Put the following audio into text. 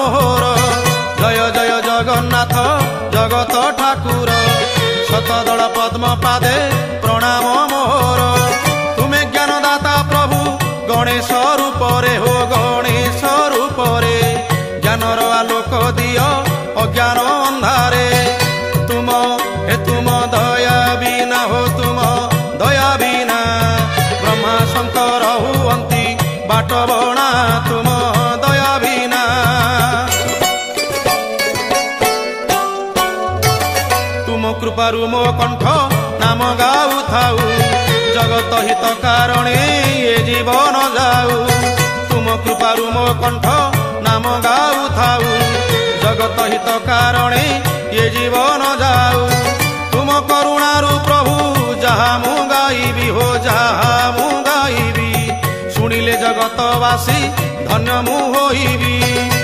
मोहर जय जय जगन्नाथ जगत ठाकुर शतदल पद्म पादे प्रणाम मोहर तुमे ज्ञानदाता प्रभु गणेश रूपरे हो गणेश रूपरे ज्ञानर आलोक दियो अज्ञान अंधारे तुम दया बिना हो तुम दया बिना ब्रह्मा शंकर हुअंती बाट बणा तुम दया बिना तुम कृपारु मो कंठ नाम गाऊ थाऊ जगत हित कारणे ये जीवन जाऊ तुम कृपारु मो कंठ नाम गाऊ थाऊ जगत हित कारणे ये जीवन जाऊ तुम करुणारु प्रभु जहा मु गाइबी हो जहा मु गाइबी शुणिले जगतवासी धन्य मु होइबी।